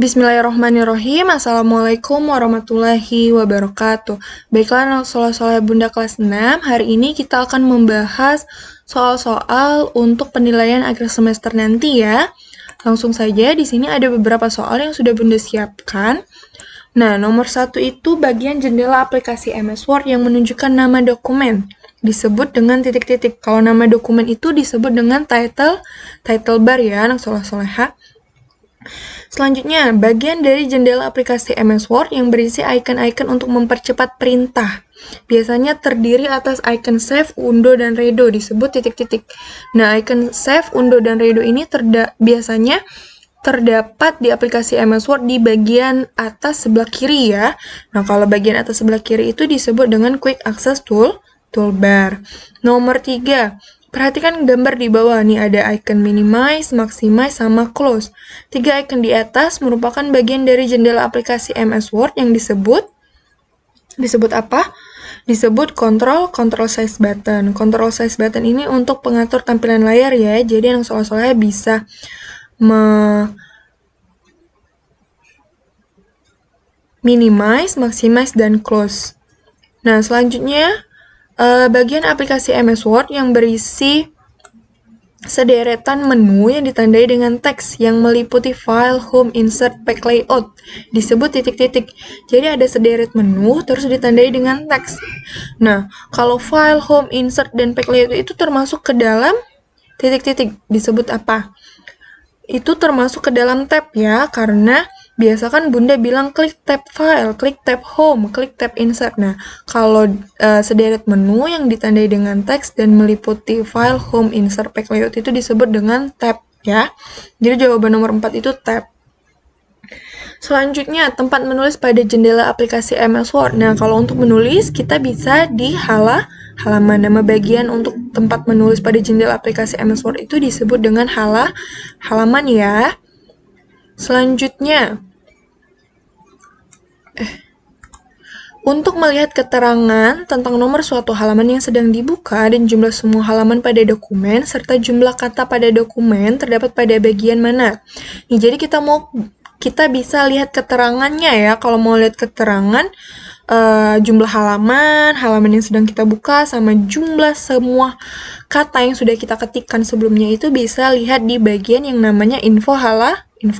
Bismillahirrahmanirrahim. Assalamualaikum warahmatullahi wabarakatuh. Baiklah anak soleh-soleh Bunda kelas 6, hari ini kita akan membahas soal-soal untuk penilaian akhir semester nanti ya. Langsung saja, di sini ada beberapa soal yang sudah Bunda siapkan. Nah, nomor 1 itu bagian jendela aplikasi MS Word yang menunjukkan nama dokumen. Disebut dengan titik-titik. Kalau nama dokumen itu disebut dengan title bar ya, anak soleh-soleha. Selanjutnya, bagian dari jendela aplikasi MS Word yang berisi icon-icon untuk mempercepat perintah. Biasanya terdiri atas icon save, undo, dan redo, disebut titik-titik. Nah, icon save, undo, dan redo ini biasanya terdapat di aplikasi MS Word di bagian atas sebelah kiri ya. Nah, kalau bagian atas sebelah kiri itu disebut dengan Quick Access Toolbar. Nomor 3, perhatikan gambar di bawah nih, ada icon minimize, maximize, sama close. 3 icon di atas merupakan bagian dari jendela aplikasi MS Word yang disebut apa? Disebut control size button. Control size button ini untuk pengatur tampilan layar ya. Jadi yang soleh-soleh bisa minimize, maximize, dan close. Nah, selanjutnya bagian aplikasi MS Word yang berisi sederetan menu yang ditandai dengan teks yang meliputi file, home, insert, pack layout, disebut titik-titik. Jadi ada sederet menu terus ditandai dengan teks. Nah, kalau file, home, insert, dan pack layout itu termasuk ke dalam titik-titik, disebut apa? Itu termasuk ke dalam tab ya, karena biasa kan Bunda bilang klik tab file, klik tab home, klik tab insert. Nah, kalau sederet menu yang ditandai dengan teks dan meliputi file, home, insert, pack layout itu disebut dengan tab ya. Jadi jawaban nomor 4 itu tab. Selanjutnya, tempat menulis pada jendela aplikasi MS Word. Nah, kalau untuk menulis, kita bisa di halaman. Nama bagian untuk tempat menulis pada jendela aplikasi MS Word itu disebut dengan halaman ya. Selanjutnya, untuk melihat keterangan tentang nomor suatu halaman yang sedang dibuka dan jumlah semua halaman pada dokumen, serta jumlah kata pada dokumen terdapat pada bagian mana. Nih, jadi kita bisa lihat keterangannya ya. Kalau mau lihat keterangan, jumlah halaman yang sedang kita buka, sama jumlah semua kata yang sudah kita ketikkan sebelumnya itu bisa lihat di bagian yang namanya info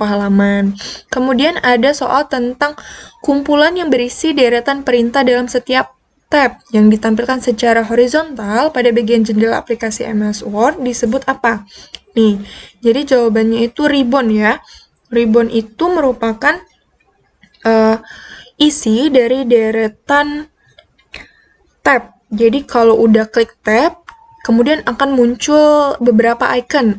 halaman. Kemudian ada soal tentang kumpulan yang berisi deretan perintah dalam setiap tab yang ditampilkan secara horizontal pada bagian jendela aplikasi MS Word disebut apa? Nih, jadi jawabannya itu ribbon ya. Ribbon itu merupakan isi dari deretan tab. Jadi kalau udah klik tab, kemudian akan muncul beberapa icon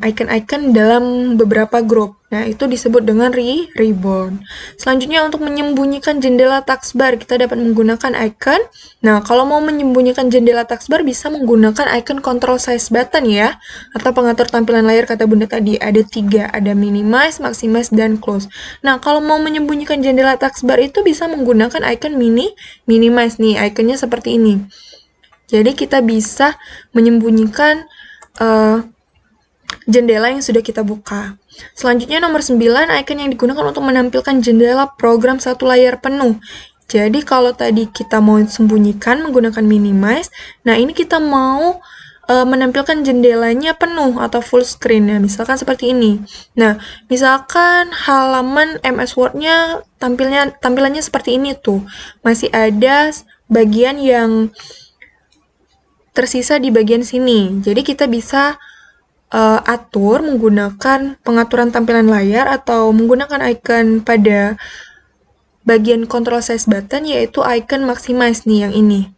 dalam beberapa grup. Nah, itu disebut dengan ribbon. Selanjutnya, untuk menyembunyikan jendela taskbar, kita dapat menggunakan icon. Nah, kalau mau menyembunyikan jendela taskbar, bisa menggunakan icon control size button ya, atau pengatur tampilan layar kata Bunda tadi. Ada 3, ada minimize, maximize, dan close. Nah, kalau mau menyembunyikan jendela taskbar itu bisa menggunakan icon minimize nih, iconnya seperti ini. Jadi kita bisa menyembunyikan jendela yang sudah kita buka. Selanjutnya nomor 9, icon yang digunakan untuk menampilkan jendela program satu layar penuh. Jadi kalau tadi kita mau sembunyikan menggunakan minimize, nah ini kita mau menampilkan jendelanya penuh atau full screen ya, misalkan seperti ini. Nah, misalkan halaman MS Word-nya tampilannya seperti ini tuh. Masih ada bagian yang tersisa di bagian sini. Jadi kita bisa atur menggunakan pengaturan tampilan layar atau menggunakan icon pada bagian control size button, yaitu icon maximize nih yang ini.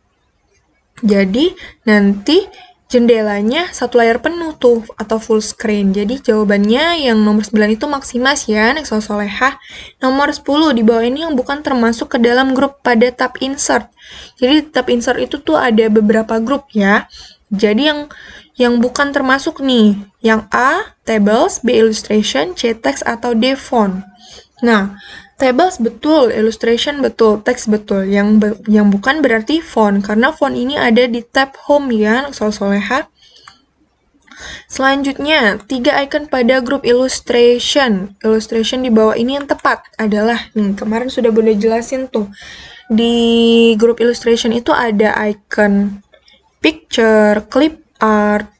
Jadi nanti jendelanya satu layar penuh tuh atau full screen. Jadi jawabannya yang nomor 9 itu maximize ya, next soleha. Nomor 10 di bawah ini yang bukan termasuk ke dalam grup pada tab insert. Jadi tab insert itu tuh ada beberapa grup ya. Jadi yang bukan termasuk nih, yang A, tables, B, illustration, C, text, atau D, font. Nah, tables betul, illustration betul, text betul. Yang bukan berarti font, karena font ini ada di tab home ya, soleha. Selanjutnya, 3 icon pada grup illustration. Illustration di bawah ini yang tepat adalah, nih kemarin sudah Bunda jelasin tuh. Di grup illustration itu ada icon picture, clip art,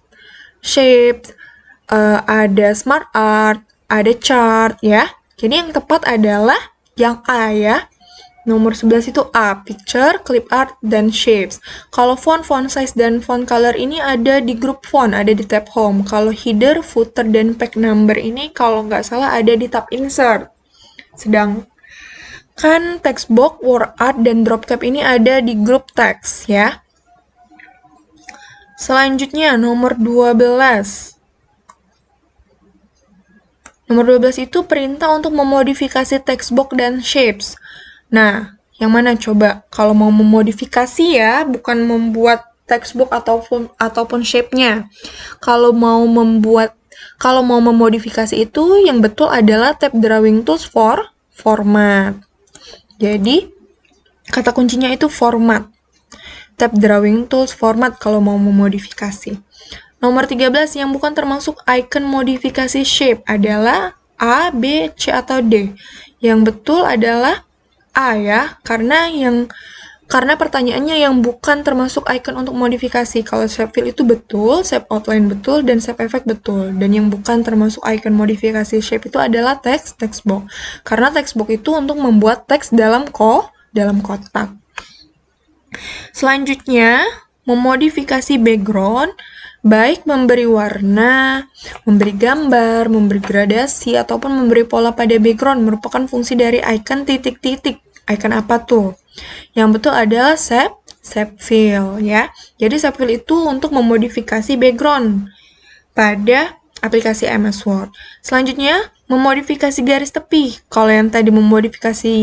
shape, ada smart art, ada chart ya. Jadi yang tepat adalah yang A ya. Nomor 11 itu A, picture, clip art, dan shapes. Kalau font size, dan font color ini ada di grup font, ada di tab home. Kalau header, footer, dan page number ini kalau nggak salah ada di tab insert. Sedangkan text box, word art, dan drop cap ini ada di grup text ya. Selanjutnya nomor 12. Nomor 12 itu perintah untuk memodifikasi text box dan shapes. Nah, yang mana coba? Kalau mau memodifikasi ya, bukan membuat textbook ataupun shape-nya. Kalau mau memodifikasi itu yang betul adalah tab drawing tools for format. Jadi, kata kuncinya itu format. Tab drawing tools format kalau mau memodifikasi. Nomor 13 yang bukan termasuk icon modifikasi shape adalah A, B, C, atau D. Yang betul adalah A ya, karena pertanyaannya yang bukan termasuk icon untuk modifikasi. Kalau shape fill itu betul, shape outline betul, dan shape effect betul. Dan yang bukan termasuk icon modifikasi shape itu adalah text box. Karena text box itu untuk membuat teks dalam kotak. Selanjutnya, memodifikasi background, baik memberi warna, memberi gambar, memberi gradasi, ataupun memberi pola pada background merupakan fungsi dari icon titik-titik. Icon apa tuh? Yang betul adalah shape fill ya. Jadi shape fill itu untuk memodifikasi background pada aplikasi MS Word. Selanjutnya, memodifikasi garis tepi. Kalau yang tadi memodifikasi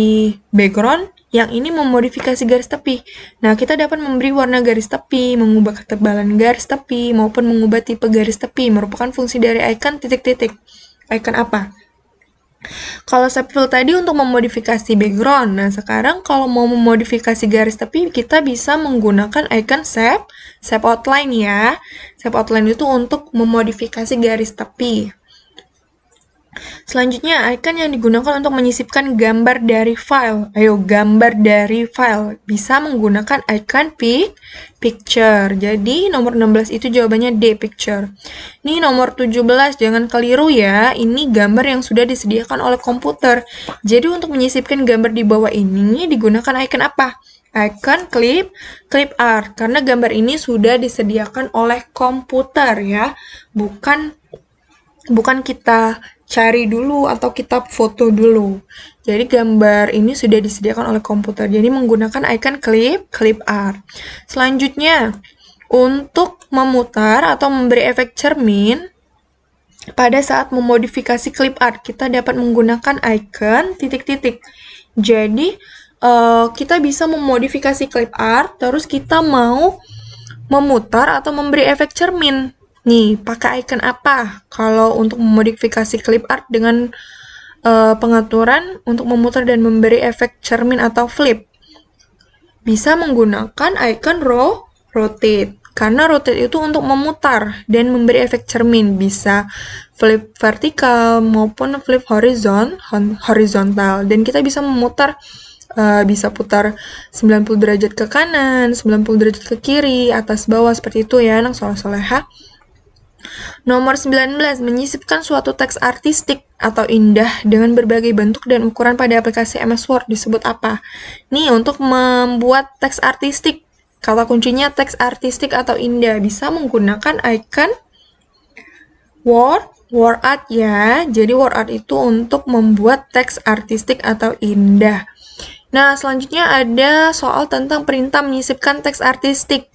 background, yang ini memodifikasi garis tepi. Nah, kita dapat memberi warna garis tepi, mengubah ketebalan garis tepi, maupun mengubah tipe garis tepi. Merupakan fungsi dari icon titik-titik. Icon apa? Kalau shape fill tadi untuk memodifikasi background. Nah, sekarang kalau mau memodifikasi garis tepi, kita bisa menggunakan icon shape outline ya. Shape outline itu untuk memodifikasi garis tepi. Selanjutnya, icon yang digunakan untuk menyisipkan gambar dari file. Ayo, gambar dari file. Bisa menggunakan icon picture. Jadi, nomor 16 itu jawabannya D, picture. Ini nomor 17, jangan keliru ya. Ini gambar yang sudah disediakan oleh komputer. Jadi, untuk menyisipkan gambar di bawah ini, digunakan icon apa? Icon clip art. Karena gambar ini sudah disediakan oleh komputer ya. Bukan kita cari dulu atau kita foto dulu. Jadi gambar ini sudah disediakan oleh komputer. Jadi menggunakan icon clip art. Selanjutnya, untuk memutar atau memberi efek cermin pada saat memodifikasi clip art, kita dapat menggunakan icon titik-titik. Jadi kita bisa memodifikasi clip art, terus kita mau memutar atau memberi efek cermin. Nih, pakai icon apa? Kalau untuk memodifikasi clip art dengan pengaturan untuk memutar dan memberi efek cermin atau flip. Bisa menggunakan icon rotate. Karena rotate itu untuk memutar dan memberi efek cermin. Bisa flip vertikal maupun flip horizontal. Dan kita bisa memutar, bisa putar 90 derajat ke kanan, 90 derajat ke kiri, atas bawah, seperti itu ya, anak soleh-soleha. Nomor 19, menyisipkan suatu teks artistik atau indah dengan berbagai bentuk dan ukuran pada aplikasi MS Word disebut apa? Nih, untuk membuat teks artistik, kata kuncinya teks artistik atau indah, bisa menggunakan icon word art ya. Jadi word art itu untuk membuat teks artistik atau indah. Nah, selanjutnya ada soal tentang perintah menyisipkan teks artistik.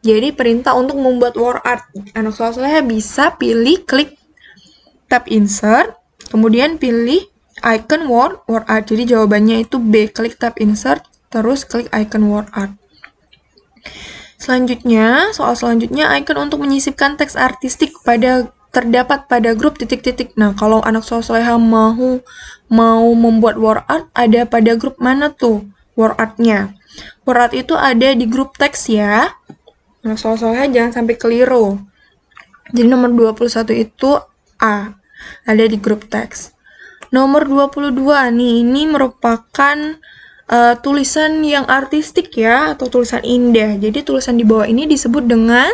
Jadi perintah untuk membuat word art. Anak soleh bisa pilih klik tab insert, kemudian pilih icon word art. Jadi jawabannya itu B, klik tab insert, terus klik icon word art. Selanjutnya, soal selanjutnya icon untuk menyisipkan teks artistik terdapat pada grup titik-titik. Nah, kalau anak soleh mau membuat word art, ada pada grup mana tuh word art-nya? Word art itu ada di grup teks ya. Nah, soal-soalnya jangan sampai keliru. Jadi nomor 21 itu A, ada di grup teks. Nomor 22 nih, ini merupakan tulisan yang artistik ya, atau tulisan indah. Jadi tulisan di bawah ini disebut dengan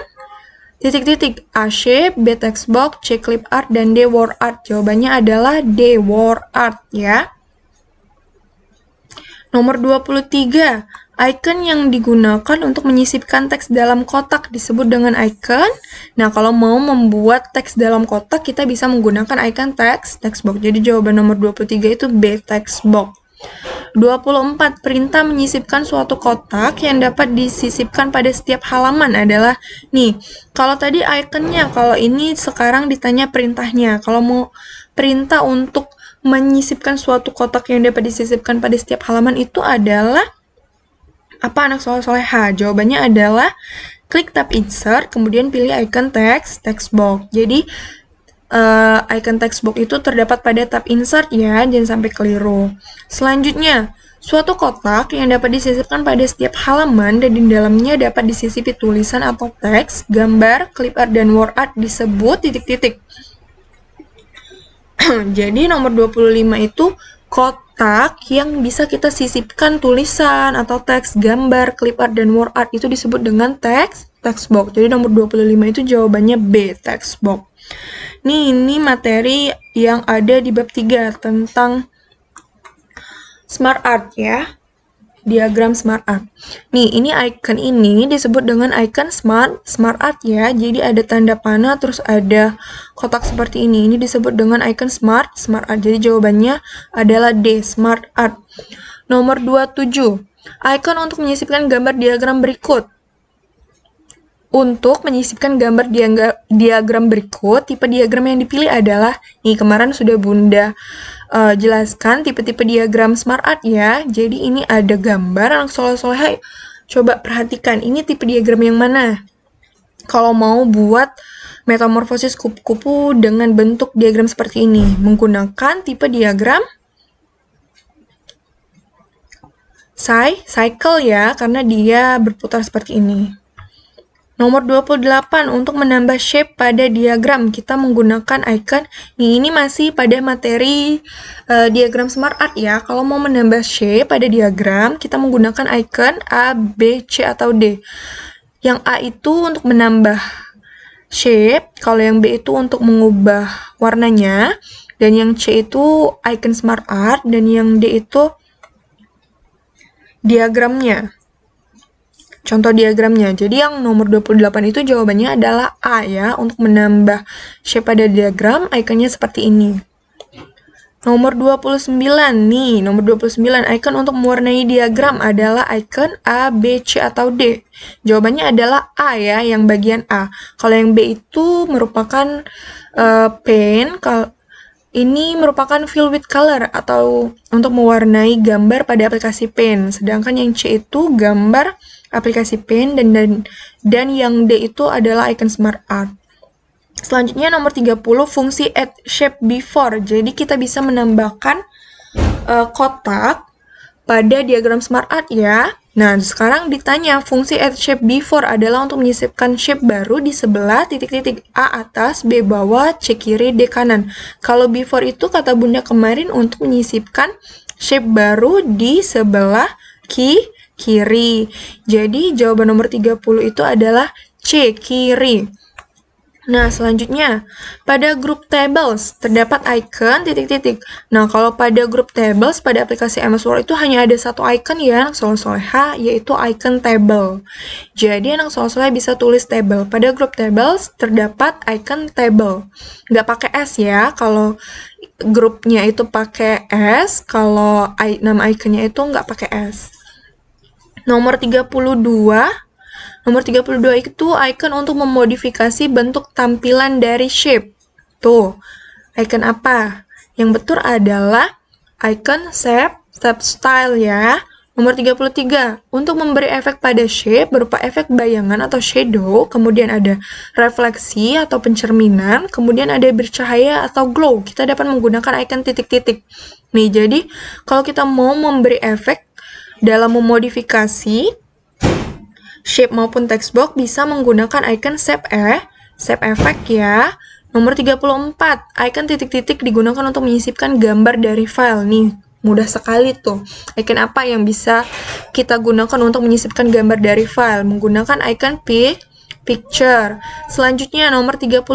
titik-titik. A shape, B text box, C clip art, dan D word art. Jawabannya adalah D word art ya. Nomor 23, icon yang digunakan untuk menyisipkan teks dalam kotak disebut dengan icon. Nah, kalau mau membuat teks dalam kotak, kita bisa menggunakan icon text box. Jadi jawaban nomor 23 itu B text box. 24, perintah menyisipkan suatu kotak yang dapat disisipkan pada setiap halaman adalah, nih, kalau tadi iconnya, kalau ini sekarang ditanya perintahnya. Kalau mau perintah untuk menyisipkan suatu kotak yang dapat disisipkan pada setiap halaman itu adalah apa anak soleh-soleha? Jawabannya adalah klik tab insert, kemudian pilih icon text box. Jadi icon text box itu terdapat pada tab insert ya, jangan sampai keliru. Selanjutnya, suatu kotak yang dapat disisipkan pada setiap halaman dan di dalamnya dapat disisipi tulisan atau teks, gambar, clip art, dan word art disebut titik-titik. Jadi nomor 25 itu kotak yang bisa kita sisipkan tulisan atau teks, gambar, clip art, dan word art itu disebut dengan text box. Jadi nomor 25 itu jawabannya B, text box. Nih, ini materi yang ada di bab 3 tentang smart art ya. Diagram smart art. Nih, ini icon ini disebut dengan icon smart art ya. Jadi ada tanda panah terus ada kotak seperti ini. Ini disebut dengan icon smart art. Jadi jawabannya adalah D, smart art. Nomor 27. Icon untuk menyisipkan gambar diagram berikut. Untuk menyisipkan gambar diagram berikut, tipe diagram yang dipilih adalah, nih kemarin sudah Bunda jelaskan tipe-tipe diagram smart art ya. Jadi ini ada gambar, anak soleh-soleha coba perhatikan ini tipe diagram yang mana. Kalau mau buat metamorfosis kupu-kupu dengan bentuk diagram seperti ini, menggunakan tipe diagram cycle ya, karena dia berputar seperti ini. Nomor 28, untuk menambah shape pada diagram, kita menggunakan icon. Ini masih pada materi diagram smart art ya. Kalau mau menambah shape pada diagram, kita menggunakan icon A, B, C, atau D. Yang A itu untuk menambah shape, kalau yang B itu untuk mengubah warnanya, dan yang C itu icon smart art, dan yang D itu diagramnya. Contoh diagramnya. Jadi yang nomor 28 itu jawabannya adalah A ya, untuk menambah shape pada diagram, ikonnya seperti ini. Nomor 29 nih, nomor 29 icon untuk mewarnai diagram adalah icon A, B, C, atau D. Jawabannya adalah A ya, yang bagian A. Kalau yang B itu merupakan pen, ini merupakan fill with color atau untuk mewarnai gambar pada aplikasi pen. Sedangkan yang C itu gambar aplikasi pen dan yang D itu adalah icon smart art. Selanjutnya nomor 30 fungsi add shape before. Jadi kita bisa menambahkan kotak pada diagram smart art ya. Nah, sekarang ditanya fungsi add shape before adalah untuk menyisipkan shape baru di sebelah titik-titik A atas, B bawah, C kiri, D kanan. Kalau before itu kata Bunda kemarin untuk menyisipkan shape baru di sebelah kiri. Jadi jawaban nomor 30 itu adalah C, kiri. Nah, selanjutnya, pada grup tables terdapat icon titik-titik. Nah, kalau pada grup tables pada aplikasi MS Word itu hanya ada satu icon ya, anak soleh-soleha, yaitu icon table. Jadi, anak soleh-soleha bisa tulis table. Pada grup tables terdapat icon table. Nggak pakai S ya, kalau grupnya itu pakai S, kalau nama iconnya itu nggak pakai S. Nomor 32 itu icon untuk memodifikasi bentuk tampilan dari shape. Tuh, icon apa? Yang betul adalah icon shape style ya. Nomor 33, untuk memberi efek pada shape berupa efek bayangan atau shadow, kemudian ada refleksi atau pencerminan, kemudian ada bercahaya atau glow. Kita dapat menggunakan icon titik-titik. Nih, jadi kalau kita mau memberi efek dalam memodifikasi shape maupun text box bisa menggunakan icon shape shape effect ya. Nomor 34, icon titik-titik digunakan untuk menyisipkan gambar dari file. Nih, mudah sekali tuh. Icon apa yang bisa kita gunakan untuk menyisipkan gambar dari file? Menggunakan icon picture. Selanjutnya nomor 35,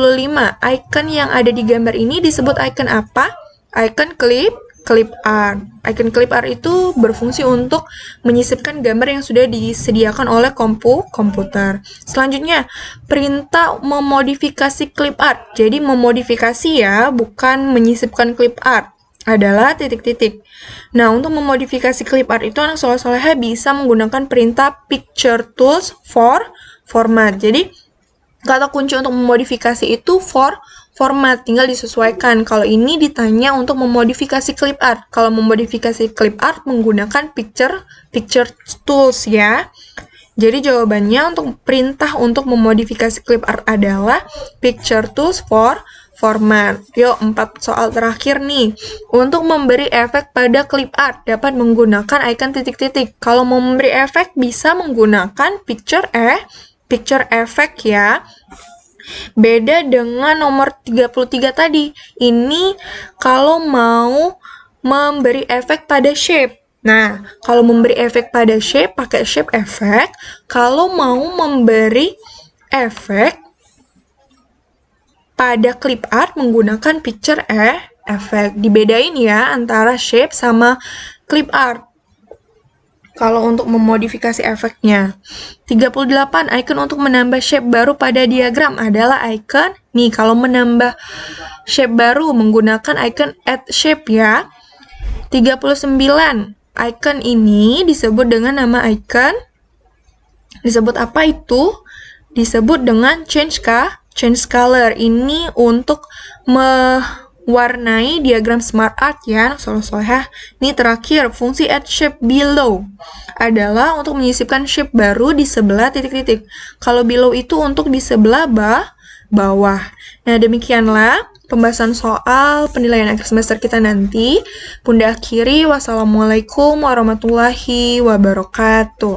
icon yang ada di gambar ini disebut icon apa? Icon clip art. Icon clip art itu berfungsi untuk menyisipkan gambar yang sudah disediakan oleh komputer. Selanjutnya, perintah memodifikasi clip art. Jadi memodifikasi ya, bukan menyisipkan clip art. Adalah titik-titik. Nah, untuk memodifikasi clip art itu anak soleh-soleha bisa menggunakan perintah picture tools for format. Jadi, kata kunci untuk memodifikasi itu format, tinggal disesuaikan. Kalau ini ditanya untuk memodifikasi clip art. Kalau memodifikasi clip art menggunakan picture tools ya. Jadi jawabannya untuk perintah untuk memodifikasi clip art adalah picture tools for format. Yuk, 4 soal terakhir nih. Untuk memberi efek pada clip art dapat menggunakan icon titik-titik. Kalau mau memberi efek bisa menggunakan picture effect ya. Beda dengan nomor 33 tadi. Ini kalau mau memberi efek pada shape. Nah, kalau memberi efek pada shape, pakai shape effect. Kalau mau memberi efek pada clip art, menggunakan picture effect. Dibedain ya antara shape sama clip art. Kalau untuk memodifikasi efeknya. 38, icon untuk menambah shape baru pada diagram adalah icon. Nih, kalau menambah shape baru menggunakan icon add shape ya. 39, icon ini disebut dengan nama icon. Disebut apa itu? Disebut dengan change color. Ini untuk warnai diagram smart art ya, soleh-solehah. Ini terakhir, fungsi add shape below adalah untuk menyisipkan shape baru di sebelah titik-titik. Kalau below itu untuk di sebelah bawah. Nah, demikianlah pembahasan soal penilaian akhir semester kita nanti. Bunda akhiri, wassalamualaikum warahmatullahi wabarakatuh.